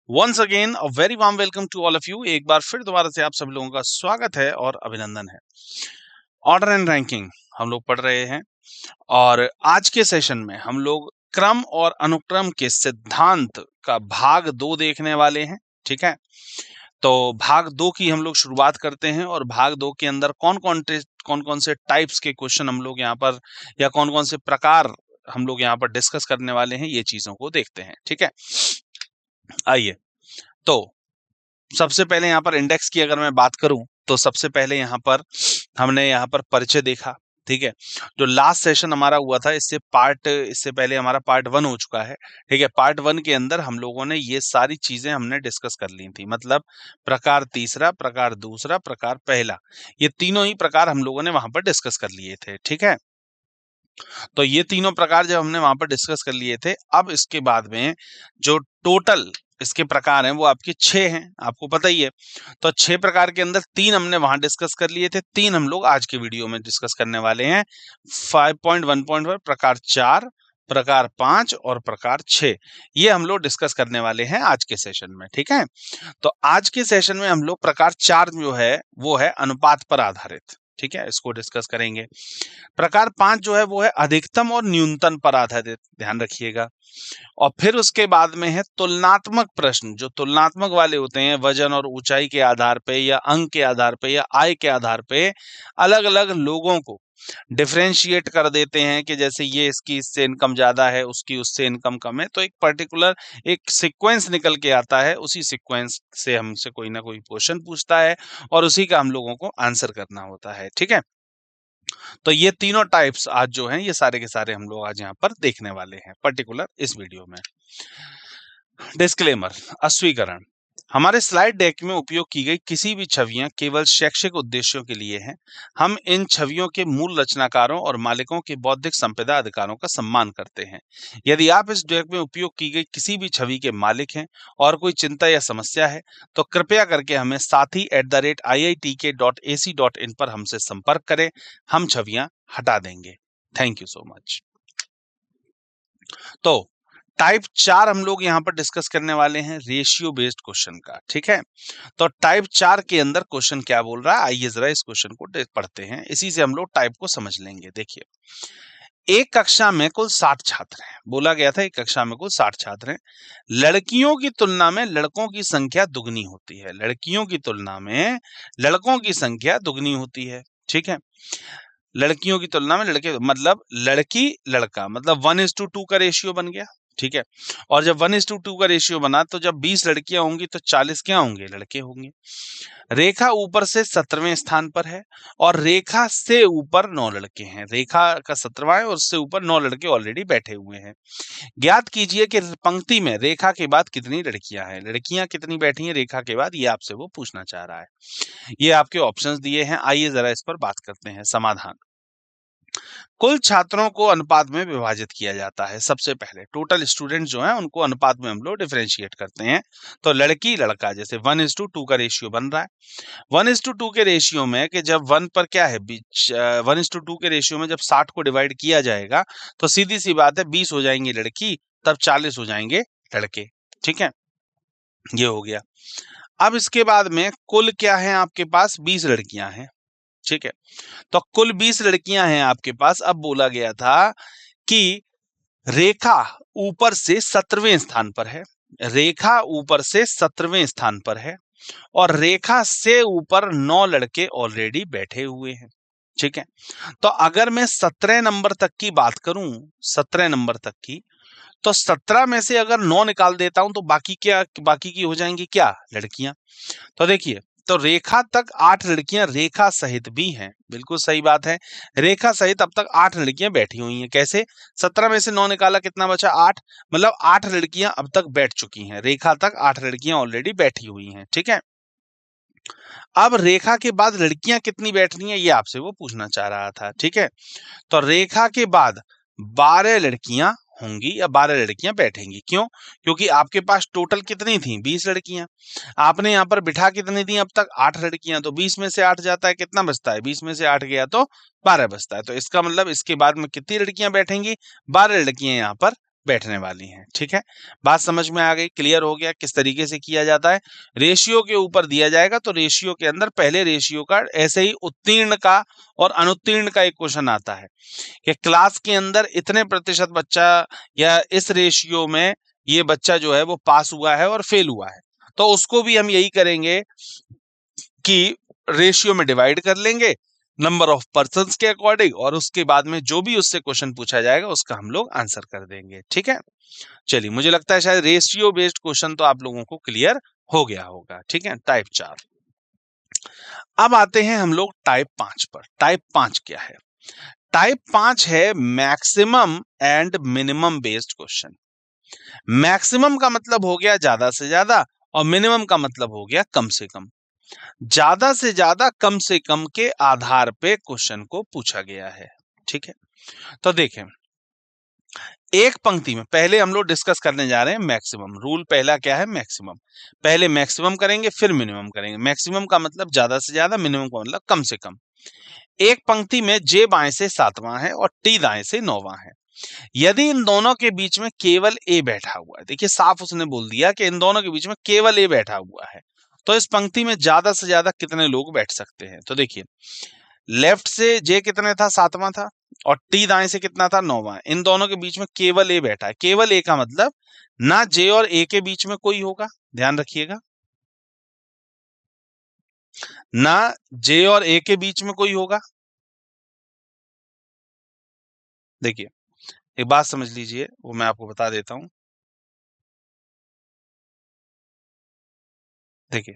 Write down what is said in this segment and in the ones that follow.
Once again a very warm welcome to all of you. एक बार फिर दोबारा से आप सभी लोगों का स्वागत है और अभिनंदन है। ऑर्डर एंड रैंकिंग हम लोग पढ़ रहे हैं और आज के सेशन में हम लोग क्रम और अनुक्रम के सिद्धांत का भाग 2 देखने वाले हैं। ठीक है, तो भाग 2 की हम लोग शुरुआत करते हैं और भाग 2 के अंदर कौन कौन से टाइप्स के क्वेश्चन हम लोग यहाँ पर या कौन कौन से प्रकार हम लोग यहाँ पर डिस्कस करने वाले हैं, ये चीजों को देखते हैं। ठीक है, आइए। तो सबसे पहले यहाँ पर इंडेक्स की अगर मैं बात करूं तो सबसे पहले यहाँ पर हमने यहाँ पर परिचय देखा। ठीक है, जो लास्ट सेशन हमारा हुआ था इससे पहले हमारा पार्ट 1 हो चुका है। ठीक है, पार्ट 1 के अंदर हम लोगों ने ये सारी चीजें हमने डिस्कस कर ली थी, मतलब प्रकार तीसरा, प्रकार दूसरा, प्रकार पहला, ये तीनों ही प्रकार हम लोगों ने वहां पर डिस्कस कर लिए थे। ठीक है, तो ये तीनों प्रकार जब हमने वहां पर डिस्कस कर लिए थे, अब इसके बाद में जो टोटल इसके प्रकार हैं वो आपके 6 हैं, आपको पता ही है। तो 6 प्रकार के अंदर 3 हमने वहां डिस्कस कर लिए थे, 3 हम लोग आज के वीडियो में डिस्कस करने वाले हैं। 5.1.1 प्रकार 4, प्रकार 5 और प्रकार 6, ये हम लोग डिस्कस करने वाले हैं आज के सेशन में। ठीक है, तो आज के सेशन में हम लोग प्रकार 4 जो है वो है अनुपात पर आधारित। ठीक है, इसको डिस्कस करेंगे। प्रकार 5 जो है वो है अधिकतम और न्यूनतम पर आधारित, ध्यान रखिएगा। और फिर उसके बाद में है तुलनात्मक प्रश्न, जो तुलनात्मक वाले होते हैं वजन और ऊंचाई के आधार पे या अंक के आधार पे या आय के आधार पे अलग अलग लोगों को डिफरेंशिएट कर देते हैं कि जैसे ये इसकी इससे इनकम ज्यादा है, उसकी उससे इनकम कम है, तो एक पर्टिकुलर एक सीक्वेंस निकल के आता है, उसी सीक्वेंस से हमसे कोई ना कोई क्वेश्चन पूछता है और उसी का हम लोगों को आंसर करना होता है। ठीक है, तो ये तीनों टाइप्स आज जो हैं ये सारे के सारे हम लोग आज यहाँ पर देखने वाले हैं पर्टिकुलर इस वीडियो में। डिस्क्लेमर, अस्वीकरण। हमारे स्लाइड डेक में उपयोग की गई किसी भी छवियां केवल शैक्षिक उद्देश्यों के लिए हैं। हम इन छवियों के मूल रचनाकारों और मालिकों के बौद्धिक संपदा अधिकारों का सम्मान करते हैं। यदि आप इस डेक में उपयोग की गई किसी भी छवि के मालिक हैं और कोई चिंता या समस्या है तो कृपया करके हमें sathi@iitk.ac.in पर हमसे संपर्क करें, हम छवियां हटा देंगे। Thank you so much. तो टाइप 4 हम लोग यहाँ पर डिस्कस करने वाले हैं रेशियो बेस्ड क्वेश्चन का। ठीक है, तो टाइप 4 के अंदर क्वेश्चन क्या बोल रहा है, आइए जरा इस क्वेश्चन को पढ़ते हैं, इसी से हम लोग टाइप को समझ लेंगे। देखिए, एक कक्षा में कुल 60 छात्र हैं, बोला गया था एक कक्षा में कुल 60 छात्र हैं। लड़कियों की तुलना में लड़कों की संख्या दुगनी होती है। लड़कियों की तुलना में लड़कों की संख्या दुगनी होती है। ठीक है, लड़कियों की तुलना में लड़के मतलब लड़की लड़का, मतलब 1:2 का रेशियो बन गया। ठीक है, और जब 1:2 का रेशियो बना तो जब 20 लड़कियां होंगी तो 40 क्या होंगे, लड़के होंगे। रेखा ऊपर से 17वें स्थान पर है और रेखा से ऊपर 9 लड़के हैं। रेखा का 17वां है और उससे ऊपर 9 लड़के ऑलरेडी बैठे हुए हैं। ज्ञात कीजिए कि पंक्ति में रेखा के बाद कितनी लड़कियां हैं। लड़कियां कितनी बैठी हैं रेखा के बाद, ये आपसे वो पूछना चाह रहा है। ये आपके ऑप्शंस दिए हैं, आइए जरा इस पर बात करते हैं। समाधान, कुल छात्रों को अनुपात में विभाजित किया जाता है। सबसे पहले टोटल स्टूडेंट जो हैं उनको अनुपात में हम लोग डिफरेंशिएट करते हैं। तो लड़की लड़का जैसे 1:2 का रेशियो बन रहा है। 1:2 के रेशियो में कि जब 1 पर क्या है, 1:2 के रेशियो में जब 60 को डिवाइड किया जाएगा तो सीधी सी बात है 20 हो जाएंगे लड़की, तब 40 हो जाएंगे लड़के। ठीक है, ये हो गया। अब इसके बाद में कुल क्या है आपके पास, 20 लड़कियां हैं। ठीक है, तो कुल 20 लड़कियां हैं आपके पास। अब बोला गया था कि रेखा ऊपर से 17वें स्थान पर है। रेखा ऊपर से 17वें स्थान पर है और रेखा से ऊपर 9 लड़के ऑलरेडी बैठे हुए हैं। ठीक है, तो अगर मैं 17 नंबर तक की बात करूं, 17 नंबर तक की, तो 17 में से अगर 9 निकाल देता हूं तो बाकी की हो जाएंगी क्या, लड़कियां। तो देखिए, तो रेखा तक 8 लड़कियां रेखा सहित भी हैं, बिल्कुल सही बात है। रेखा सहित अब तक 8 लड़कियां बैठी हुई हैं। कैसे, 17 में से 9 निकाला, कितना बचा, 8, मतलब 8 लड़कियां अब तक बैठ चुकी हैं। रेखा तक 8 लड़कियां ऑलरेडी बैठी हुई हैं। ठीक है, अब रेखा के बाद लड़कियां कितनी बैठनी है ये आपसे वो पूछना चाह रहा था। ठीक है, तो रेखा के बाद 12 लड़कियां होंगी या 12 लड़कियां बैठेंगी। क्यों, क्योंकि आपके पास टोटल कितनी थी, 20 लड़कियां। आपने यहाँ पर बिठा कितनी दी अब तक, 8 लड़कियां। तो 20 में से 8 जाता है, कितना बचता है, 20 में से 8 गया तो 12 बचता है। तो इसका मतलब इसके बाद में कितनी लड़कियां बैठेंगी, 12 लड़कियां यहाँ पर बैठने वाली हैं। ठीक है, बात समझ में आ गई, क्लियर हो गया किस तरीके से किया जाता है। रेशियो के ऊपर दिया जाएगा तो रेशियो के अंदर पहले रेशियो का ऐसे ही उत्तीर्ण का और अनुत्तीर्ण का एक क्वेश्चन आता है कि क्लास के अंदर इतने प्रतिशत बच्चा या इस रेशियो में ये बच्चा जो है वो पास हुआ है और फेल हुआ है, तो उसको भी हम यही करेंगे कि रेशियो में डिवाइड कर लेंगे नंबर ऑफ पर्सन्स के अकॉर्डिंग, और उसके बाद में जो भी उससे क्वेश्चन पूछा जाएगा उसका हम लोग आंसर कर देंगे। ठीक है, चलिए मुझे लगता है शायद रेशियो बेस्ड क्वेश्चन तो आप लोगों को क्लियर हो गया होगा। ठीक है, टाइप 4। अब आते हैं हम लोग टाइप 5 पर। टाइप 5 क्या है? टाइप 5 है maximum and minimum based question. Maximum का मतलब हो गया ज्यादा से ज्यादा और मिनिमम का मतलब हो गया कम से कम। ज्यादा से ज्यादा कम से कम के आधार पे क्वेश्चन को पूछा गया है। ठीक है, तो देखें एक पंक्ति में पहले हम लोग डिस्कस करने जा रहे हैं मैक्सिमम रूल। पहला क्या है? मैक्सिमम। पहले मैक्सिमम करेंगे फिर मिनिमम करेंगे। मैक्सिमम का मतलब ज्यादा से ज्यादा, मिनिमम का मतलब कम से कम। एक पंक्ति में जे बाएं से 7वां है और टी दाएं से 9वां है। यदि इन दोनों के बीच में केवल ए बैठा हुआ है, देखिए साफ उसने बोल दिया कि इन दोनों के बीच में केवल ए बैठा हुआ है, तो इस पंक्ति में ज्यादा से ज्यादा कितने लोग बैठ सकते हैं? तो देखिए लेफ्ट से जे कितने था? 7वां था, और टी दाएं से कितना था? 9वां। इन दोनों के बीच में केवल ए बैठा है। केवल ए का मतलब ना जे और ए के बीच में कोई होगा, ध्यान रखिएगा, ना जे और ए के बीच में कोई होगा। देखिए एक बात समझ लीजिए, वो मैं आपको बता देता हूं। देखिए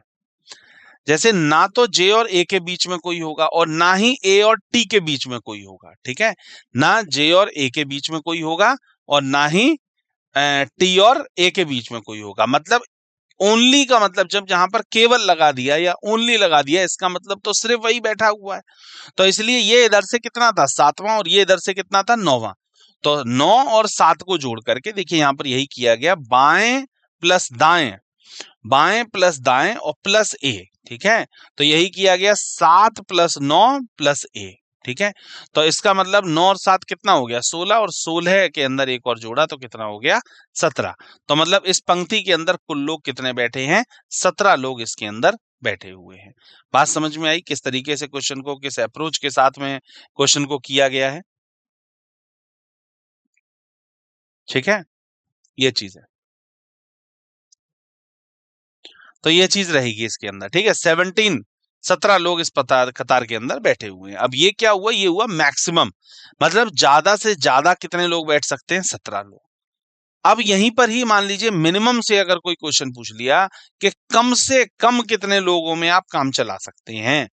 जैसे ना तो जे और ए के बीच में कोई होगा और ना ही ए और टी के बीच में कोई होगा। ठीक है, ना जे और ए के बीच में कोई होगा और ना ही टी और ए के बीच में कोई होगा। मतलब ओनली का मतलब जब जहां पर केवल लगा दिया या ओनली लगा दिया, इसका मतलब तो सिर्फ वही बैठा हुआ है। तो इसलिए ये इधर से कितना था? 7वां, और ये इधर से कितना था? 9वां। तो 9 और 7 को जोड़ करके देखिए यहां पर यही किया गया, बाएं प्लस दाएं, बाएं प्लस दाएं और प्लस ए। ठीक है, तो यही किया गया 7 प्लस 9 प्लस ए। ठीक है, तो इसका मतलब 9 और 7 कितना हो गया? 16, और 16 के अंदर एक और जोड़ा तो कितना हो गया? 17। तो मतलब इस पंक्ति के अंदर कुल लोग कितने बैठे हैं? 17 लोग इसके अंदर बैठे हुए हैं। बात समझ में आई किस तरीके से क्वेश्चन को, किस अप्रोच के साथ में क्वेश्चन को किया गया है? ठीक है, ये चीज है। तो ये चीज रहेगी इसके अंदर। ठीक है, 17 लोग इस कतार के अंदर बैठे हुए हैं। अब ये क्या हुआ? ये हुआ मैक्सिमम, मतलब ज्यादा से ज्यादा कितने लोग बैठ सकते हैं? 17 लोग। अब यहीं पर ही मान लीजिए मिनिमम से अगर कोई क्वेश्चन पूछ लिया कि कम से कम कितने लोगों में आप काम चला सकते हैं,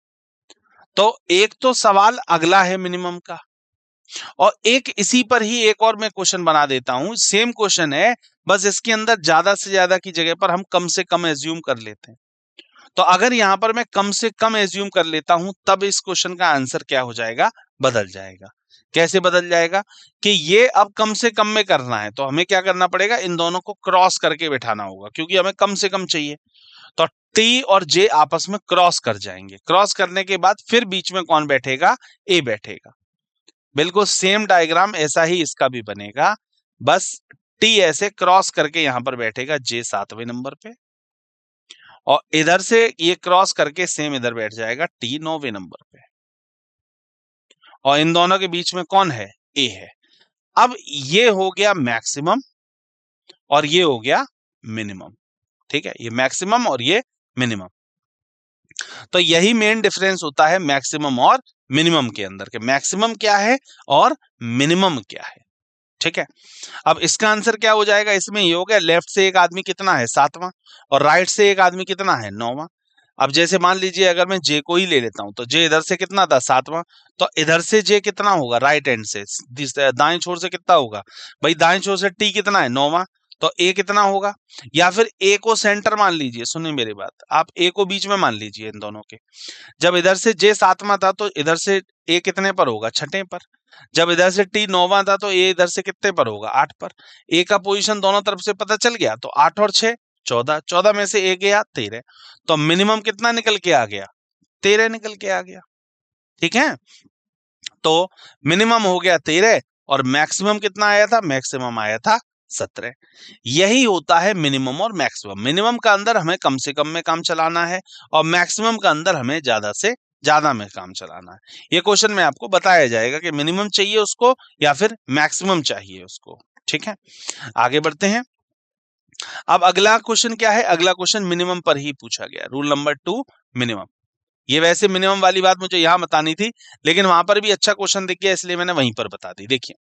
तो एक तो सवाल अगला है मिनिमम का, और एक इसी पर ही एक और मैं क्वेश्चन बना देता हूं। सेम क्वेश्चन है, बस इसके अंदर ज्यादा से ज्यादा की जगह पर हम कम से कम एज्यूम कर लेते हैं। तो अगर यहां पर मैं कम से कम एज्यूम कर लेता हूं, तब इस क्वेश्चन का आंसर क्या हो जाएगा? बदल जाएगा। कैसे बदल जाएगा? कि ये अब कम से कम में करना है तो हमें क्या करना पड़ेगा? इन दोनों को क्रॉस करके बैठाना होगा, क्योंकि हमें कम से कम चाहिए। तो टी और जे आपस में क्रॉस कर जाएंगे। क्रॉस करने के बाद फिर बीच में कौन बैठेगा? ए बैठेगा। बिल्कुल सेम डायग्राम ऐसा ही इसका भी बनेगा, बस टी ऐसे क्रॉस करके यहां पर बैठेगा जे 7वें नंबर पे, और इधर से ये क्रॉस करके सेम इधर बैठ जाएगा टी 9वें नंबर पे, और इन दोनों के बीच में कौन है? ए है। अब ये हो गया मैक्सिमम और ये हो गया मिनिमम। ठीक है, ये मैक्सिमम और ये मिनिमम। तो यही मेन डिफरेंस होता है मैक्सिमम और मिनिमम के अंदर के, मैक्सिमम क्या है और मिनिमम क्या है। ठीक है, अब इसका आंसर क्या हो जाएगा? इसमें ये हो गया, लेफ्ट से एक आदमी कितना है? 7वां, और राइट से एक आदमी कितना है? 9वां। अब जैसे मान लीजिए अगर मैं जे को ही ले लेता हूं, तो जे इधर से कितना था? 7वां। तो इधर से जे कितना होगा? राइट हैंड से दाएं छोर से कितना होगा? भाई दाएं छोर से टी कितना है? 9वां। तो ए कितना होगा? या फिर ए को सेंटर मान लीजिए, सुनिए मेरी बात, आप ए को बीच में मान लीजिए इन दोनों के। जब इधर से जे 7वां था तो इधर से ए कितने पर होगा? 6ठे पर। जब इधर से टी 9वां था तो ए इधर से कितने पर होगा? 8 पर। ए का पोजीशन दोनों तरफ से पता चल गया, तो 8 और 6 14, 14 में से ए गया 13, तो मिनिमम कितना निकल के आ गया? 13 निकल के आ गया। ठीक है, तो मिनिमम हो गया 13 और मैक्सिमम कितना आया था? मैक्सिमम आया था 17। यही होता है मिनिमम और मैक्सिमम। मिनिमम का अंदर हमें कम से कम में काम चलाना है और मैक्सिमम का अंदर हमें ज्यादा से ज्यादा में काम चलाना है। ये क्वेश्चन में आपको बताया जाएगा कि मिनिमम चाहिए उसको या फिर मैक्सिमम चाहिए उसको। ठीक है, आगे बढ़ते हैं। अब अगला क्वेश्चन क्या है? अगला क्वेश्चन मिनिमम पर ही पूछा गया। Rule number 2 minimum. ये वैसे मिनिमम वाली बात मुझे यहां बतानी थी, लेकिन वहां पर भी अच्छा क्वेश्चन दिख गया इसलिए मैंने वहीं पर बता दी। देखिए,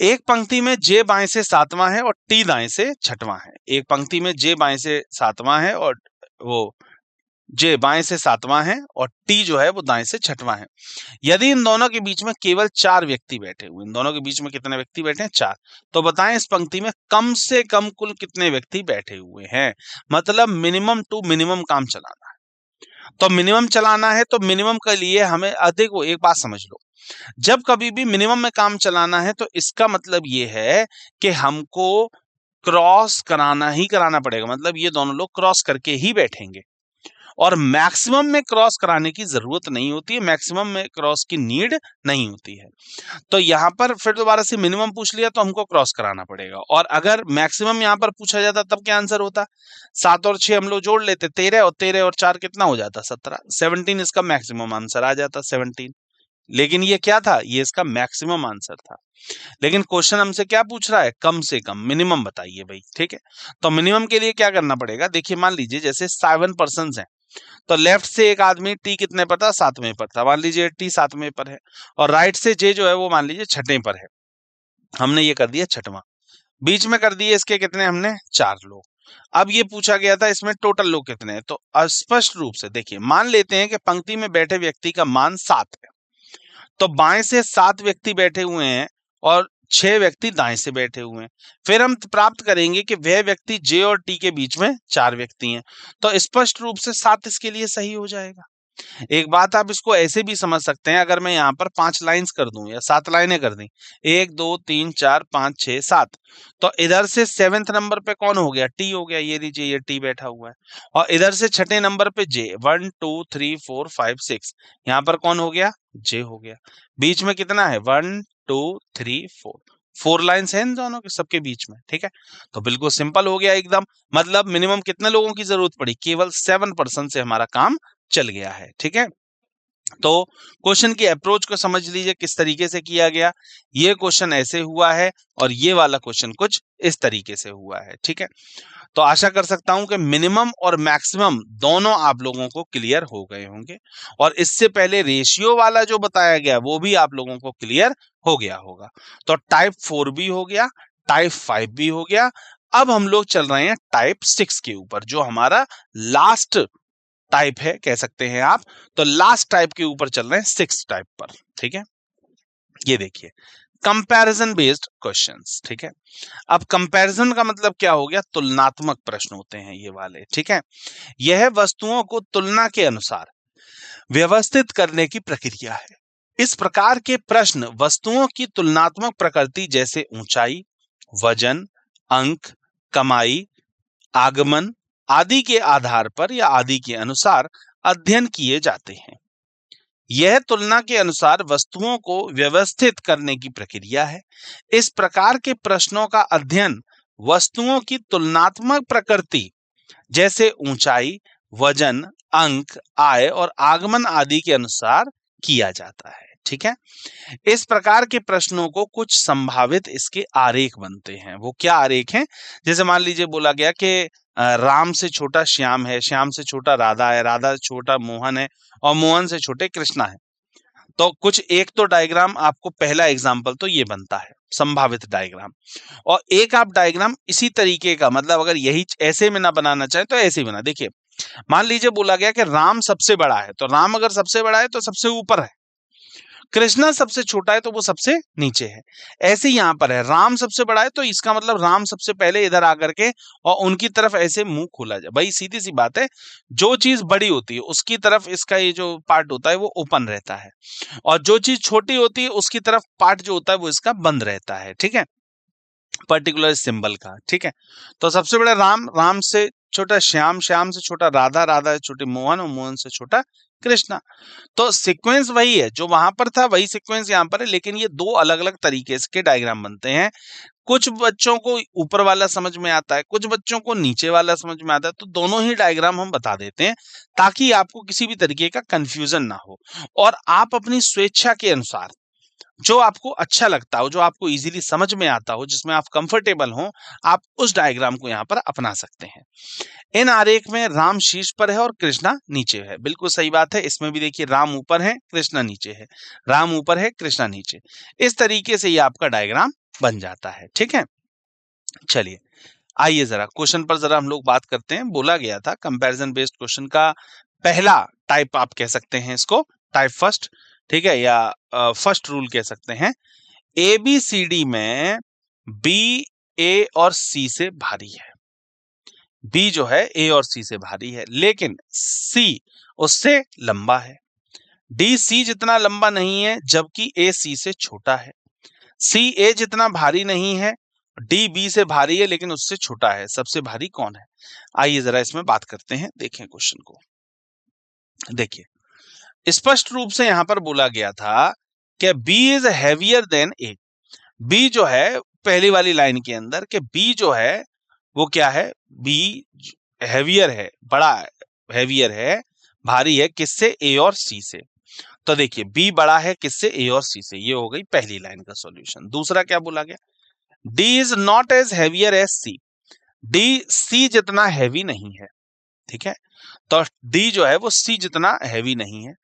एक पंक्ति में जे बाएं से सातवां है और टी दाएं से छठवां है। एक पंक्ति में जे बाएं से सातवां है और वो जे बाएं से सातवां है और टी जो है वो दाएं से छठवां है। यदि इन दोनों के बीच में केवल 4 व्यक्ति बैठे हुए, इन दोनों के बीच में कितने व्यक्ति बैठे हैं? 4। तो बताएं इस पंक्ति में कम से कम कुल कितने व्यक्ति बैठे हुए हैं? मतलब मिनिमम टू मिनिमम काम चलाना है। तो मिनिमम चलाना है तो मिनिमम के लिए हमें अधिक, वो एक बात समझ लो, जब कभी भी मिनिमम में काम चलाना है तो इसका मतलब ये है कि हमको क्रॉस कराना ही कराना पड़ेगा। मतलब ये दोनों लोग क्रॉस करके ही बैठेंगे और मैक्सिमम में क्रॉस कराने की जरूरत नहीं होती है, मैक्सिमम में क्रॉस की नीड नहीं होती है। तो यहाँ पर फिर दोबारा से मिनिमम पूछ लिया तो हमको क्रॉस कराना पड़ेगा, और अगर मैक्सिमम यहाँ पर पूछा जाता तब क्या आंसर होता? 7 और 6 हम लोग जोड़ लेते 13, और 13 और 4 कितना हो जाता? 17। 17 इसका मैक्सिमम आंसर आ जाता, 17। लेकिन ये क्या था? ये इसका मैक्सिमम आंसर था। लेकिन क्वेश्चन हमसे क्या पूछ रहा है? कम से कम, मिनिमम बताइए भाई। ठीक है, तो मिनिमम के लिए क्या करना पड़ेगा? देखिए, मान लीजिए जैसे 7 पर्सन है, तो लेफ्ट से एक आदमी टी कितने पर था? 7वें पर था। मान लीजिए टी 7वें पर है, और राइट से जे जो है वो मान लीजिए 6ठे पर है। हमने ये कर दिया 6वां। बीच में कर दिए इसके कितने? हमने 4 लोग। अब ये पूछा गया था इसमें टोटल लोग कितने हैं, तो स्पष्ट रूप से देखिए, मान लेते हैं कि पंक्ति में बैठे व्यक्ति का मान 7 है, तो बाएं से 7 व्यक्ति बैठे हुए हैं और 6 व्यक्ति दाएं से बैठे हुए हैं। फिर हम प्राप्त करेंगे कि वह व्यक्ति जे और टी के बीच में 4 व्यक्ति हैं, तो स्पष्ट रूप से 7 इसके लिए सही हो जाएगा। एक बात आप इसको ऐसे भी समझ सकते हैं, अगर मैं यहाँ पर 5 लाइंस कर दूं या 7 लाइनें कर दी, 1 2 3 4 5 6 7, तो इधर से 7th नंबर पे कौन हो गया? टी हो गया। ये लीजिए, ये टी बैठा हुआ है। और इधर से 6ठे नंबर पे जे, 1 2 3 4 5 6, यहाँ पर कौन हो गया? जे हो गया। बीच में कितना है? 1 2 3 4, 4 लाइन्स हैं इन दोनों के सबके बीच में। ठीक है, तो बिल्कुल सिंपल हो गया एकदम। मतलब मिनिमम कितने लोगों की जरूरत पड़ी? केवल 7 पर्सन से हमारा काम चल गया है। ठीक है, तो क्वेश्चन की अप्रोच को समझ लीजिए किस तरीके से किया गया। ये क्वेश्चन ऐसे हुआ है और ये वाला क्वेश्चन कुछ इस तरीके से हुआ है। ठीक है, तो आशा कर सकता हूं कि मिनिमम और मैक्सिमम दोनों आप लोगों को क्लियर हो गए होंगे, और इससे पहले रेशियो वाला जो बताया गया वो भी आप लोगों को क्लियर हो गया होगा। तो टाइप 4 भी हो गया, टाइप 5 भी हो गया। अब हम लोग चल रहे हैं टाइप 6 के ऊपर, जो हमारा लास्ट टाइप है कह सकते हैं आप। तो लास्ट टाइप के ऊपर चल रहे हैं 6 टाइप पर। ठीक है, ये देखिए, कंपैरिजन बेस्ड क्वेश्चंस। ठीक है, अब कंपैरिजन का मतलब क्या हो गया? तुलनात्मक प्रश्न होते हैं ये वाले। ठीक है, यह वस्तुओं को तुलना के अनुसार व्यवस्थित करने की प्रक्रिया है। इस प्रकार के प्रश्न वस्तुओं की तुलनात्मक प्रकृति जैसे ऊंचाई, वजन, अंक, कमाई, आगमन आदि के आधार पर या आदि के अनुसार अध्ययन किए जाते हैं। यह तुलना के अनुसार वस्तुओं को व्यवस्थित करने की प्रक्रिया है। इस प्रकार के प्रश्नों का अध्ययन वस्तुओं की तुलनात्मक प्रकृति जैसे ऊंचाई, वजन, अंक, आय और आगमन आदि के अनुसार किया जाता है। ठीक है, इस प्रकार के प्रश्नों को कुछ संभावित इसके आरेख बनते हैं। वो क्या आरेख हैं? जैसे मान लीजिए बोला गया कि राम से छोटा श्याम है, श्याम से छोटा राधा है, राधा से छोटा मोहन है, और मोहन से छोटे कृष्णा है। तो कुछ एक तो डायग्राम आपको, पहला एग्जाम्पल तो ये बनता है संभावित डायग्राम, और एक आप डायग्राम इसी तरीके का, मतलब अगर यही ऐसे में ना बनाना चाहे तो ऐसे ही बना। देखिए, मान लीजिए बोला गया कि राम सबसे बड़ा है, तो राम अगर सबसे बड़ा है तो सबसे ऊपर है, कृष्णा सबसे छोटा है तो वो सबसे नीचे है। ऐसे यहाँ पर है, राम सबसे बड़ा है तो इसका मतलब राम सबसे पहले इधर आकर के और उनकी तरफ ऐसे मुंह खोला जाए। भाई सीधी सी बात है, जो चीज बड़ी होती है उसकी तरफ इसका ये जो पार्ट होता है वो ओपन रहता है, और जो चीज छोटी होती है उसकी तरफ पार्ट जो होता है वो इसका बंद रहता है। ठीक है, पर्टिकुलर सिंबल का। ठीक है, तो सबसे बड़ा राम, राम से छोटा श्याम, श्याम से छोटा राधा, राधा से छोटे मोहन और मोहन से छोटा कृष्णा। तो सीक्वेंस वही है जो वहां पर था, वही सीक्वेंस यहाँ पर है, लेकिन ये दो अलग अलग तरीके के डायग्राम बनते हैं। कुछ बच्चों को ऊपर वाला समझ में आता है, कुछ बच्चों को नीचे वाला समझ में आता है, तो दोनों ही डायग्राम हम बता देते हैं ताकि आपको किसी भी तरीके का कंफ्यूजन ना हो और आप अपनी स्वेच्छा के अनुसार जो आपको अच्छा लगता हो, जो आपको इजीली समझ में आता हो, जिसमें आप कंफर्टेबल हो, आप उस डायग्राम को यहाँ पर अपना सकते हैं। इन आरेख में राम शीर्ष पर है और कृष्णा नीचे है। बिल्कुल सही बात है, इसमें भी देखिए राम ऊपर है, कृष्णा नीचे है, राम ऊपर है, कृष्णा नीचे। इस तरीके से ये आपका डायग्राम बन जाता है। ठीक है, चलिए आइए जरा क्वेश्चन पर जरा हम लोग बात करते हैं। बोला गया था कंपैरिजन बेस्ड क्वेश्चन का पहला टाइप आप कह सकते हैं इसको, टाइप फर्स्ट, ठीक है, या फर्स्ट रूल कह सकते हैं। ABCD में B A और C से भारी है। B जो है A और C से भारी है, लेकिन C उससे लंबा है। D C जितना लंबा नहीं है, जबकि A C से छोटा है। C A जितना भारी नहीं है, D B से भारी है, लेकिन उससे छोटा है। सबसे भारी कौन है? आइए जरा इसमें बात करते हैं, देखें क्वेश्चन को। देखिए स्पष्ट रूप से यहां पर बोला गया था कि B is heavier then A। B जो है पहली वाली लाइन के अंदर कि B जो है वो क्या है, B हैवियर है, बड़ा हैवियर है, भारी है, किससे? A और C से। तो देखिए B बड़ा है किससे? A और C से। ये हो गई पहली लाइन का सॉल्यूशन। दूसरा क्या बोला गया? D is not as heavier as C। D C जितना हैवी नहीं है, ठीक है, तो D जो है वो C जितना हैवी नहीं है।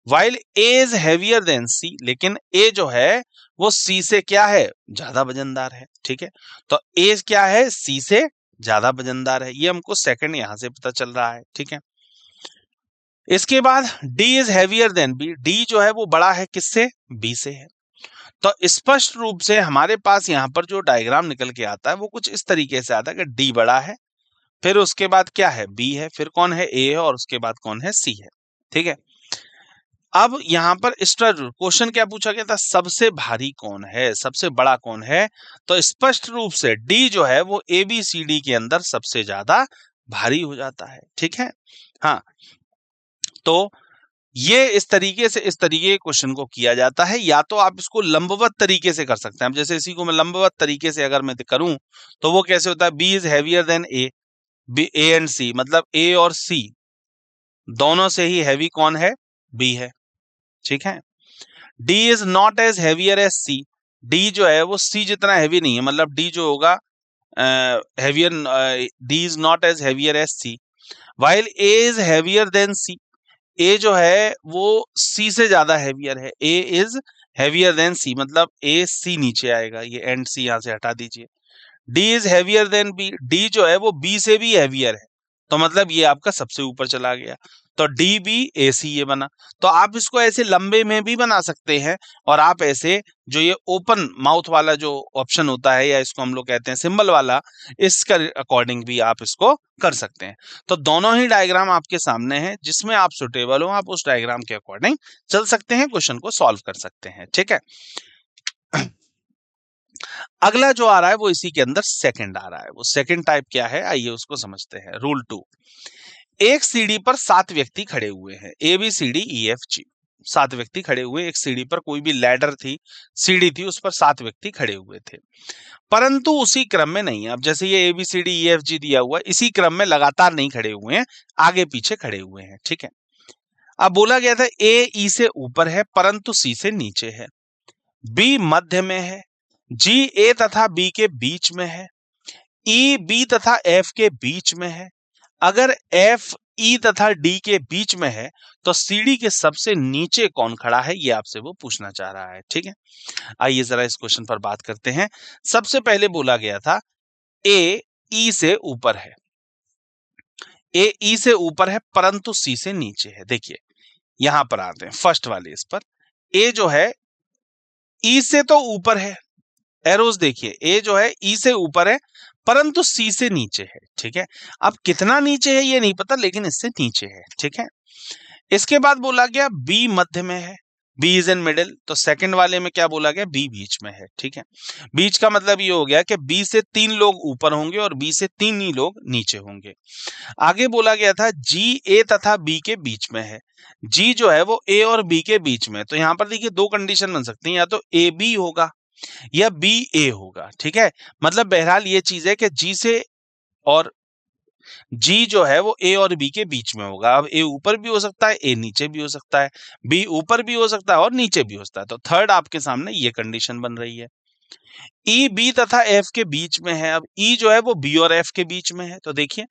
While A is heavier than C, लेकिन A जो है वो C से क्या है? ज्यादा वजनदार है। ठीक है, तो A क्या है? C से ज्यादा वजनदार है। ये हमको सेकंड यहां से पता चल रहा है। ठीक है, इसके बाद D is heavier than B। D जो है वो बड़ा है किससे? B से है। तो स्पष्ट रूप से हमारे पास यहाँ पर जो डायग्राम निकल के आता है वो कुछ इस तरीके से आता है कि D बड़ा है, फिर उसके बाद क्या है? B है, फिर कौन है? A है, और उसके बाद कौन है? C है। ठीक है, अब यहां पर क्वेश्चन क्या पूछा गया था? सबसे भारी कौन है, सबसे बड़ा कौन है? तो स्पष्ट रूप से D जो है वो ABCD के अंदर सबसे ज्यादा भारी हो जाता है। ठीक है, हाँ, तो ये इस तरीके के क्वेश्चन को किया जाता है। या तो आप इसको लंबवत तरीके से कर सकते हैं। अब जैसे इसी को मैं लंबवत तरीके से अगर मैं करूं तो वो कैसे होता है? B is heavier then A। A and C, मतलब A और C दोनों से ही हैवी कौन है? B है। ठीक है, D is not as heavier as C। D जो है वो C जितना हैवी नहीं है, मतलब D जो होगा heavier, D is not as heavier as C। While A is heavier than C। A जो है वो C से ज्यादा हैवियर है। A is heavier than C, मतलब A C नीचे आएगा, ये एंड C यहां से हटा दीजिए। D is heavier then B। D जो है वो B से भी हैवियर है, तो मतलब ये आपका सबसे ऊपर चला गया, तो DBAC ये बना। तो आप इसको ऐसे लंबे में भी बना सकते हैं, और आप ऐसे जो ये ओपन माउथ वाला जो ऑप्शन होता है, या इसको हम लोग कहते हैं सिंबल वाला, इसका अकॉर्डिंग भी आप इसको कर सकते हैं। तो दोनों ही डायग्राम आपके सामने हैं, जिसमें आप सुटेबल हो आप उस डायग्राम के अकॉर्डिंग चल सकते हैं, क्वेश्चन को सॉल्व कर सकते हैं। ठीक है, अगला जो आ रहा है वो इसी के अंदर सेकंड आ रहा है। वो सेकंड टाइप क्या है, आइए उसको समझते हैं। रूल 2, एक सीढ़ी पर 7 व्यक्ति खड़े हुए हैं, ABCDEFG। 7 व्यक्ति खड़े हुए एक सीढ़ी पर, कोई भी लैडर थी, सीढ़ी थी, उस पर 7 व्यक्ति खड़े हुए थे, परंतु उसी क्रम में नहीं है। अब जैसे ये ABCDEFG दिया हुआ है, इसी क्रम में लगातार नहीं खड़े हुए हैं, आगे पीछे खड़े हुए हैं। ठीक है, अब बोला गया था A E से ऊपर है परंतु C से नीचे है, B मध्य में है, G A तथा B के बीच में है, E B तथा F के बीच में है। अगर F E तथा D के बीच में है तो सीढ़ी के सबसे नीचे कौन खड़ा है, ये आपसे वो पूछना चाह रहा है। ठीक है, आइए जरा इस क्वेश्चन पर बात करते हैं। सबसे पहले बोला गया था A E से ऊपर है, A E से ऊपर है परंतु C से नीचे है। देखिए यहां पर आते हैं फर्स्ट वाले इस पर, A जो है E से तो ऊपर है, एरोज देखिए, A जो है E से ऊपर है परंतु C से नीचे है। ठीक है, अब कितना नीचे है ये नहीं पता, लेकिन इससे नीचे है। ठीक है, इसके बाद बोला गया B मध्य में है, बी इज इन मिडिल, तो सेकंड वाले में क्या बोला गया, बी बीच में है, ठीक है। बीच का मतलब ये हो गया कि बी से 3 लोग ऊपर होंगे और बी से 3 ही लोग नीचे होंगे। आगे बोला गया था जी ए तथा बी के बीच में है। जी जो है वो ए और बी के बीच में है, तो यहाँ पर देखिए दो कंडीशन बन सकती हैं, या तो ए बी होगा या बी ए होगा, ठीक है। मतलब बहरहाल ये चीज है कि जी से और जी जो है वो ए और बी के बीच में होगा। अब ए ऊपर भी हो सकता है, ए नीचे भी हो सकता है, बी ऊपर भी हो सकता है और नीचे भी हो सकता है। तो थर्ड आपके सामने ये कंडीशन बन रही है। ई बी तथा एफ के बीच में है। अब ई जो है वो बी और एफ के बीच में है, तो देखिए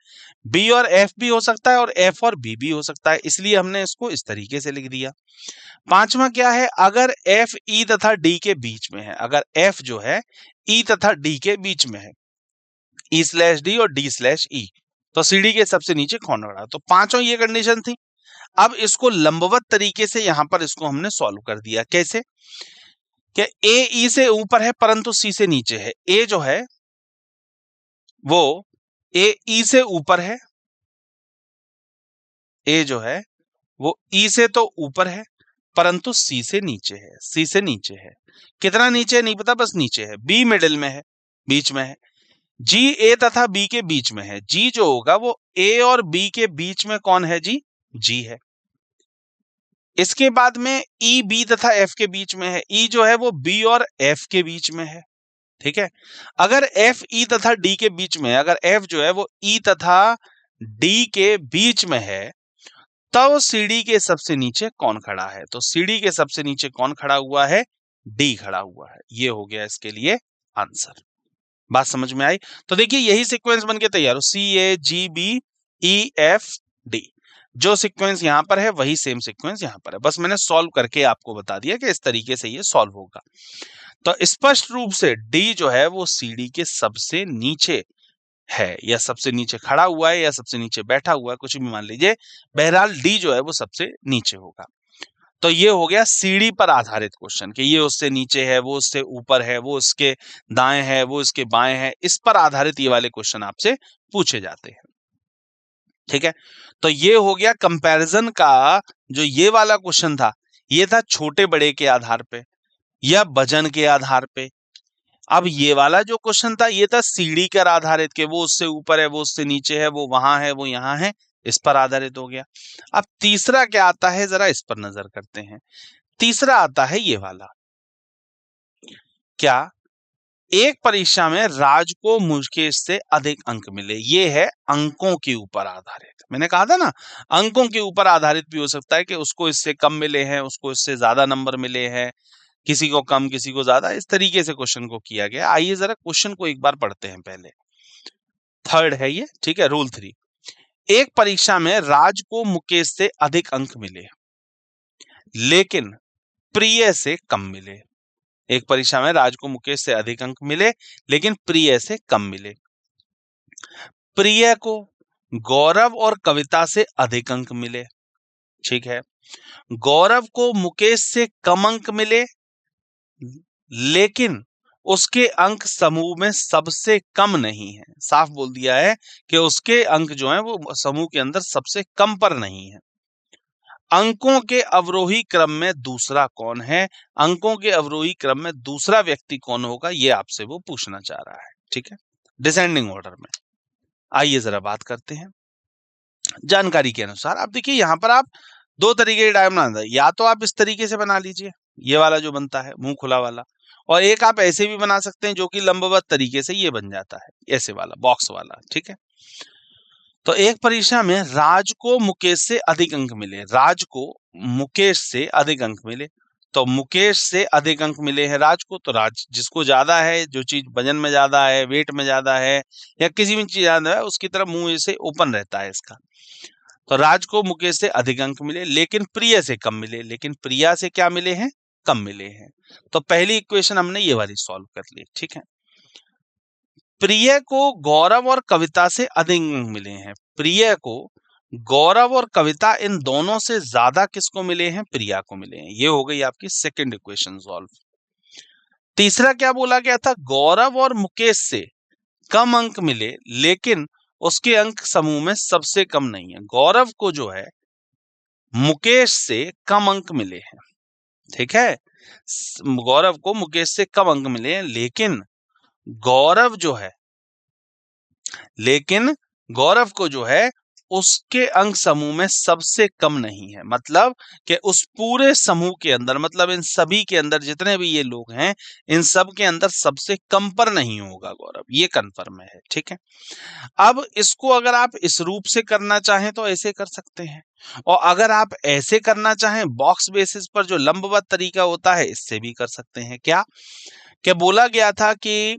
बी और एफ भी हो सकता है और एफ और बी भी हो सकता है, इसलिए हमने इसको इस तरीके से लिख दिया। पांचवा क्या है, अगर एफ ई तथा डी के बीच में है। अगर एफ जो है ई तथा डी के बीच में है, ई स्लैश डी और डी स्लैश ई, तो सीडी के सबसे नीचे कौन खड़ा। तो पांचों ये कंडीशन थी। अब इसको लंबवत तरीके से यहां पर इसको हमने सॉल्व कर दिया। कैसे, कि ए ई से ऊपर है परंतु सी से नीचे है। ए जो है वो ए ई से ऊपर है, ए जो है वो ई से तो ऊपर है परंतु सी से नीचे है, सी से नीचे है। कितना नीचे नहीं पता, बस नीचे है। बी मिडिल में है, बीच में है। जी ए तथा बी के बीच में है। जी जो होगा वो ए और बी के बीच में कौन है जी, जी है। इसके बाद में ई बी तथा एफ के बीच में है। ई जो है वो बी और एफ के बीच में है, ठीक है। अगर एफ ई तथा डी के बीच में है, अगर एफ जो है वो ई तथा डी के बीच में है, तो सीडी के सबसे नीचे कौन खड़ा है। तो सीडी के सबसे नीचे कौन खड़ा हुआ है, डी खड़ा हुआ है। ये हो गया इसके लिए आंसर। बात समझ में आई। तो देखिए यही सीक्वेंस बनके तैयार हो, C A G B E F D. जो सीक्वेंस यहां पर है वही सेम सीक्वेंस यहां पर है, बस मैंने सॉल्व करके आपको बता दिया कि इस तरीके से ये सॉल्व होगा। तो स्पष्ट रूप से डी जो है वो सीडी के सबसे नीचे है, या सबसे नीचे खड़ा हुआ है, या सबसे नीचे बैठा हुआ है, कुछ भी मान लीजिए। बहरहाल डी जो है वो सबसे नीचे होगा। तो ये हो गया सीढ़ी पर आधारित क्वेश्चन, कि ये उससे नीचे है, वो उससे ऊपर है, वो उसके दाएं है, वो इसके बाएं है। इस पर आधारित ये वाले क्वेश्चन आपसे पूछे जाते हैं, ठीक है। तो ये हो गया कंपैरिजन का। जो ये वाला क्वेश्चन था, ये था छोटे बड़े के आधार पे या वजन के आधार पे। अब ये वाला जो क्वेश्चन था, ये था सीढ़ी पर आधारित, के वो उससे ऊपर है, वो उससे नीचे है, वो वहां है, वो यहाँ है। इस पर आधारित हो गया। अब तीसरा क्या आता है, जरा इस पर नजर करते हैं। तीसरा आता है ये वाला, क्या एक परीक्षा में राज को मुकेश से अधिक अंक मिले। ये है अंकों के ऊपर आधारित। मैंने कहा था ना, अंकों के ऊपर आधारित भी हो सकता है कि उसको इससे कम मिले हैं, उसको इससे ज्यादा नंबर मिले हैं, किसी को कम किसी को ज्यादा। इस तरीके से क्वेश्चन को किया गया। आइए जरा क्वेश्चन को एक बार पढ़ते हैं पहले। थर्ड है ये, ठीक है। रूल 3, एक परीक्षा में राज को मुकेश से अधिक अंक मिले लेकिन प्रिय से कम मिले। एक परीक्षा में राज को मुकेश से अधिक अंक मिले लेकिन प्रिय से कम मिले। प्रिय को गौरव और कविता से अधिक अंक मिले, ठीक है। गौरव को मुकेश से कम अंक मिले लेकिन उसके अंक समूह में सबसे कम नहीं है। साफ बोल दिया है कि उसके अंक जो हैं वो समूह के अंदर सबसे कम पर नहीं है। अंकों के अवरोही क्रम में दूसरा कौन है, अंकों के अवरोही क्रम में दूसरा व्यक्ति कौन होगा, ये आपसे वो पूछना चाह रहा है, ठीक है। डिसेंडिंग ऑर्डर में। आइए जरा बात करते हैं जानकारी के अनुसार। अब देखिए यहाँ पर आप दो तरीके के डायग्राम बना, या तो आप इस तरीके से बना लीजिए, ये वाला जो बनता है मुंह खुला वाला, और एक आप ऐसे भी बना सकते हैं जो कि लंबवत तरीके से ये बन जाता है, ऐसे वाला बॉक्स वाला, ठीक है। तो एक परीक्षा में राज को मुकेश से अधिक अंक मिले, राज को मुकेश से अधिक अंक मिले। तो मुकेश से अधिक अंक मिले हैं राज को, तो राज जिसको ज्यादा है, जो चीज वजन में ज्यादा है, वेट में ज्यादा है, या किसी भी चीज ज्यादा है, उसकी तरफ मुंह से ओपन रहता है इसका। तो राज को मुकेश से अधिक अंक मिले लेकिन प्रिया से कम मिले। लेकिन प्रिया से क्या मिले हैं, कम मिले हैं। तो पहली इक्वेशन हमने ये वाली सॉल्व कर ली, ठीक है। प्रिय को गौरव और कविता से अधिक अंक मिले हैं। प्रिय को गौरव और कविता इन दोनों से ज्यादा किसको मिले हैं, प्रिया को मिले हैं। ये हो गई आपकी सेकंड इक्वेशन सॉल्व। तीसरा क्या बोला गया था, गौरव और मुकेश से कम अंक मिले लेकिन उसके अंक समूह में सबसे कम नहीं है। गौरव को जो है मुकेश से कम अंक मिले हैं, ठीक है, गौरव को मुकेश से कम अंक मिले हैं, गौरव जो है लेकिन गौरव को जो है उसके अंक समूह में सबसे कम नहीं है। मतलब कि उस पूरे समूह के अंदर, मतलब इन सभी के अंदर जितने भी ये लोग हैं, इन सब के अंदर सबसे कम पर नहीं होगा गौरव, ये कंफर्म है। ठीक है, अब इसको अगर आप इस रूप से करना चाहें तो ऐसे कर सकते हैं, और अगर आप ऐसे करना चाहें बॉक्स बेसिस पर जो लंबवत तरीका होता है, इससे भी कर सकते हैं। क्या बोला गया था कि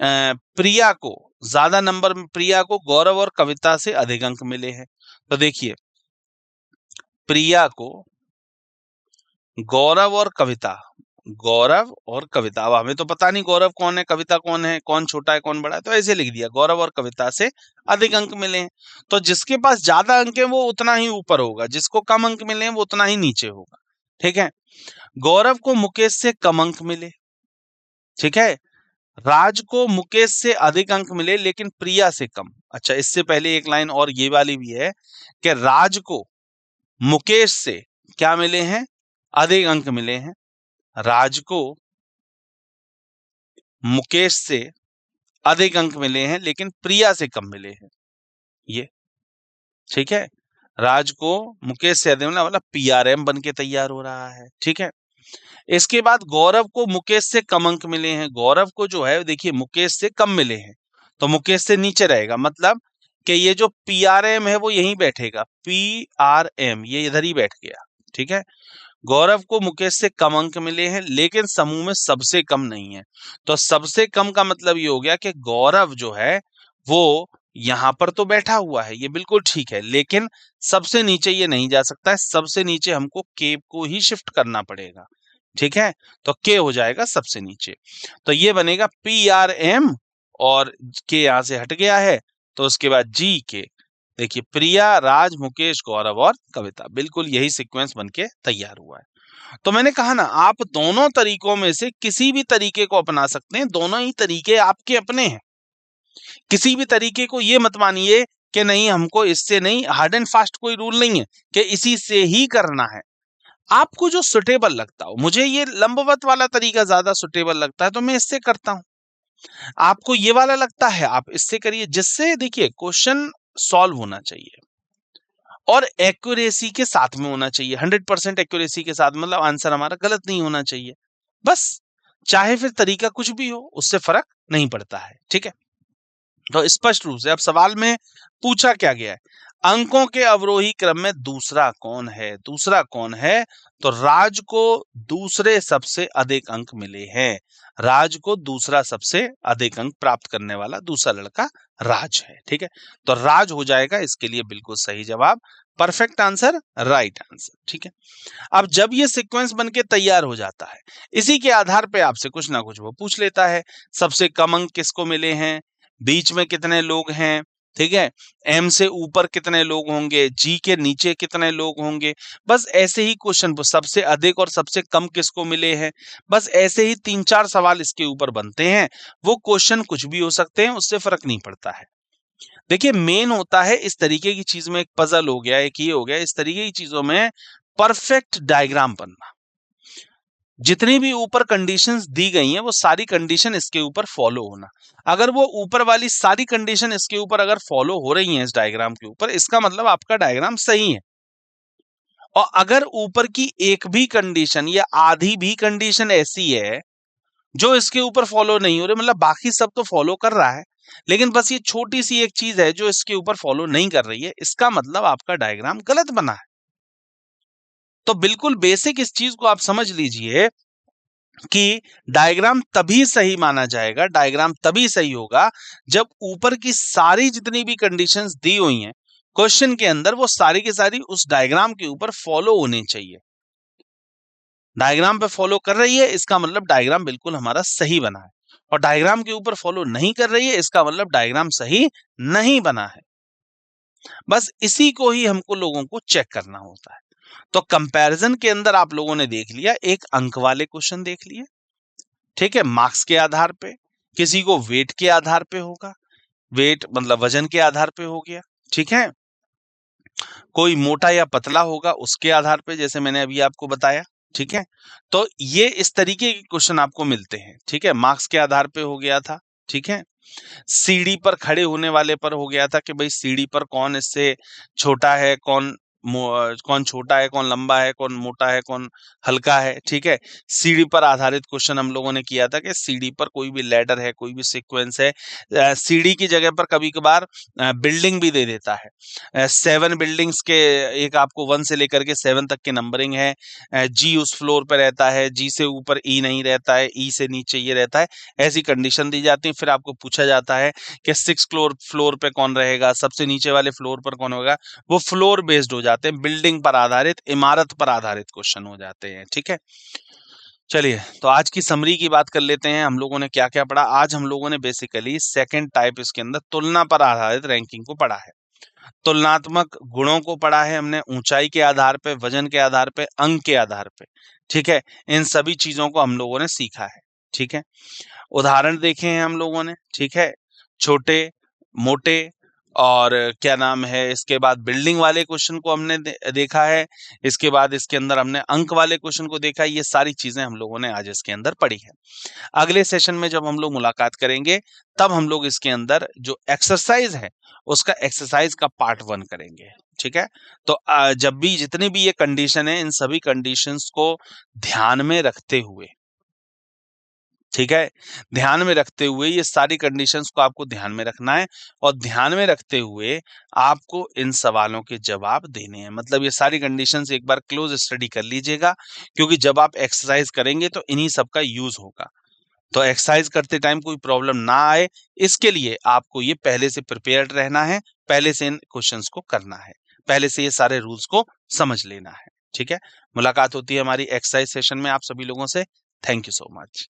प्रिया को ज्यादा नंबर में, प्रिया को गौरव और कविता से अधिक अंक मिले हैं। तो देखिए, प्रिया को गौरव और कविता, अब हमें तो पता नहीं गौरव कौन है, कविता कौन है, कौन छोटा है कौन बड़ा है, तो ऐसे लिख दिया गौरव और कविता से अधिक अंक मिले हैं। तो जिसके पास ज्यादा अंक है वो उतना ही ऊपर होगा, जिसको कम अंक मिले हैं वो उतना ही नीचे होगा। ठीक है, गौरव को मुकेश से कम अंक मिले। ठीक है, राज को मुकेश से अधिक अंक मिले लेकिन प्रिया से कम। अच्छा, इससे पहले एक लाइन और ये वाली भी है कि राज को मुकेश से क्या मिले हैं, अधिक अंक मिले हैं। राज को मुकेश से अधिक अंक मिले हैं लेकिन प्रिया से कम मिले हैं। ये ठीक है, राज को मुकेश से अधिक मिला, मतलब पीआरएम बन के तैयार हो रहा है। ठीक है, इसके बाद गौरव को मुकेश से कम अंक मिले हैं। गौरव को जो है देखिए मुकेश से कम मिले हैं, तो मुकेश से नीचे रहेगा, मतलब कि ये जो पीआरएम है वो यहीं बैठेगा, पीआरएम ये इधर ही बैठ गया। ठीक है, गौरव को मुकेश से कम अंक मिले हैं लेकिन समूह में सबसे कम नहीं है। तो सबसे कम का मतलब ये हो गया कि गौरव जो है वो यहां पर तो बैठा हुआ है, ये बिल्कुल ठीक है, लेकिन सबसे नीचे ये नहीं जा सकता है। सबसे नीचे हमको के को ही शिफ्ट करना पड़ेगा। ठीक है, तो के हो जाएगा सबसे नीचे, तो ये बनेगा पीआरएम, और के यहां से हट गया है, तो उसके बाद जी के। देखिए, प्रिया, राज, मुकेश, गौरव और कविता, बिल्कुल यही सीक्वेंस बनके तैयार हुआ है। तो मैंने कहा ना, आप दोनों तरीकों में से किसी भी तरीके को अपना सकते हैं, दोनों ही तरीके आपके अपने हैं। किसी भी तरीके को ये मत मानिए कि नहीं हमको इससे नहीं, हार्ड एंड फास्ट कोई रूल नहीं है कि इसी से ही करना है। आपको जो सुटेबल लगता हो, मुझे ये लंबवत वाला तरीका ज्यादा सुटेबल लगता है तो मैं इससे करता हूं, आपको ये वाला लगता है आप इससे करिए, जिससे देखिए क्वेश्चन सॉल्व होना चाहिए और एक्यूरेसी के साथ में होना चाहिए। 100% एक्यूरेसी के साथ, मतलब आंसर हमारा गलत नहीं होना चाहिए। बस, चाहे फिर तरीका कुछ भी हो, उससे फर्क नहीं पड़ता है। ठीक है, तो स्पष्ट रूप से अब सवाल में पूछा क्या गया है, अंकों के अवरोही क्रम में दूसरा कौन है। दूसरा कौन है, तो राज को दूसरे सबसे अधिक अंक मिले हैं। राज को दूसरा सबसे अधिक अंक प्राप्त करने वाला दूसरा लड़का राज है। ठीक है, तो राज हो जाएगा इसके लिए बिल्कुल सही जवाब, परफेक्ट आंसर, राइट आंसर। ठीक है, अब जब ये सीक्वेंस बनके तैयार हो जाता है, इसी के आधार पे आपसे कुछ ना कुछ वो पूछ लेता है, सबसे कम अंक किसको मिले हैं, बीच में कितने लोग हैं, ठीक है, एम से ऊपर कितने लोग होंगे, जी के नीचे कितने लोग होंगे। बस ऐसे ही क्वेश्चन, सबसे अधिक और सबसे कम किसको मिले हैं, बस ऐसे ही 3-4 सवाल इसके ऊपर बनते हैं। वो क्वेश्चन कुछ भी हो सकते हैं, उससे फर्क नहीं पड़ता है। देखिए, मेन होता है इस तरीके की चीज में, एक पजल हो गया, एक ये हो गया, इस तरीके की चीजों में परफेक्ट डायग्राम बनना। जितनी भी ऊपर कंडीशंस दी गई हैं वो सारी कंडीशन इसके ऊपर फॉलो होना। अगर वो ऊपर वाली सारी कंडीशन इसके ऊपर अगर फॉलो हो रही हैं इस डायग्राम के ऊपर, इसका मतलब आपका डायग्राम सही है। और अगर ऊपर की एक भी कंडीशन या आधी भी कंडीशन ऐसी है जो इसके ऊपर फॉलो नहीं हो रही, मतलब बाकी सब तो फॉलो कर रहा है लेकिन बस ये छोटी सी एक चीज है जो इसके ऊपर फॉलो नहीं कर रही है, इसका मतलब आपका डायग्राम गलत बना है। तो बिल्कुल बेसिक इस चीज को आप समझ लीजिए कि डायग्राम तभी सही माना जाएगा, डायग्राम तभी सही होगा जब ऊपर की सारी जितनी भी कंडीशंस दी हुई हैं क्वेश्चन के अंदर, वो सारी की सारी उस डायग्राम के ऊपर फॉलो होनी चाहिए। डायग्राम पे फॉलो कर रही है, इसका मतलब डायग्राम बिल्कुल हमारा सही बना है, और डायग्राम के ऊपर फॉलो नहीं कर रही है, इसका मतलब डायग्राम सही नहीं बना है। बस इसी को ही हमको लोगों को चेक करना होता है। तो कंपैरिजन के अंदर आप लोगों ने देख लिया, एक अंक वाले क्वेश्चन देख लिए, ठीक है, मार्क्स के आधार पे, किसी को वेट के आधार पे होगा, वेट मतलब वजन के आधार पे हो गया, ठीक है, कोई मोटा या पतला होगा उसके आधार पे, जैसे मैंने अभी आपको बताया, ठीक है? तो ये इस तरीके के क्वेश्चन आपको मिलते हैं, ठीक है? मार्क्स के आधार पे हो गया था, ठीक है? सीढ़ी पर खड़े होने वाले पर हो गया था कि भाई सीढ़ी पर कौन इससे छोटा है, कौन छोटा है, कौन लंबा है, कौन मोटा है, कौन हल्का है, ठीक है? सीढ़ी पर आधारित क्वेश्चन हम लोगों ने किया था कि सीढ़ी पर कोई भी लैडर है, कोई भी सीक्वेंस है, सीढ़ी की जगह पर कभी-कभार बिल्डिंग भी दे देता है। 7 बिल्डिंग्स के एक आपको 1 से लेकर के 7 तक की नंबरिंग है। जी उस फ्लोर पे रहता है, जी से ऊपर ई नहीं रहता है, ई से नीचे ये रहता है। ऐसी कंडीशन दी जाती है, फिर आपको पूछा जाता है कि 6 फ्लोर फ्लोर पे कौन रहेगा, सबसे नीचे वाले फ्लोर पर कौन होगा। वो फ्लोर बेस्ड हो जाते हैं, बिल्डिंग पर आधारित, इमारत पर आधारित क्वेश्चन हो जाते हैं, ठीक है? चलिए, तो आज की समरी की बात कर लेते हैं, हम लोगों ने क्या-क्या पढ़ा। आज हम लोगों ने बेसिकली सेकंड टाइप इसके अंदर तुलना पर आधारित रैंकिंग को पढ़ा है। तुलनात्मक गुणों को पढ़ा है हमने, ऊंचाई के आधार पे, वजन के आधार पे, अंक के आधार पे, ठीक है? इन सभी चीजों को हम लोगों ने सीखा है, ठीक है? उदाहरण देखे हैं हम लोगों ने, ठीक है? छोटे, मोटे और क्या नाम है, इसके बाद बिल्डिंग वाले क्वेश्चन को हमने देखा है, इसके बाद इसके अंदर हमने अंक वाले क्वेश्चन को देखा है, ये सारी चीजें हम लोगों ने आज इसके अंदर पढ़ी है। अगले सेशन में जब हम लोग मुलाकात करेंगे, तब हम लोग इसके अंदर जो एक्सरसाइज है, उसका एक्सरसाइज का पार्ट 1 करेंगे, ठीक है? तो जब भी जितनी भी ये कंडीशन है, इन सभी कंडीशंस को ध्यान में रखते हुए, ठीक है? ध्यान में रखते हुए ये सारी कंडीशंस को आपको ध्यान में रखना है और ध्यान में रखते हुए आपको इन सवालों के जवाब देने हैं। मतलब ये सारी कंडीशंस एक बार क्लोज स्टडी कर लीजिएगा, क्योंकि जब आप एक्सरसाइज करेंगे तो इन्हीं सब का यूज होगा। तो एक्सरसाइज करते टाइम कोई प्रॉब्लम ना आए, इसके लिए आपको ये पहले से प्रिपेयर्ड रहना है, पहले से इन क्वेश्चंस को करना है, पहले से ये सारे रूल्स को समझ लेना है, ठीक है? मुलाकात होती है हमारी एक्सरसाइज सेशन में आप सभी लोगों से। Thank you so much.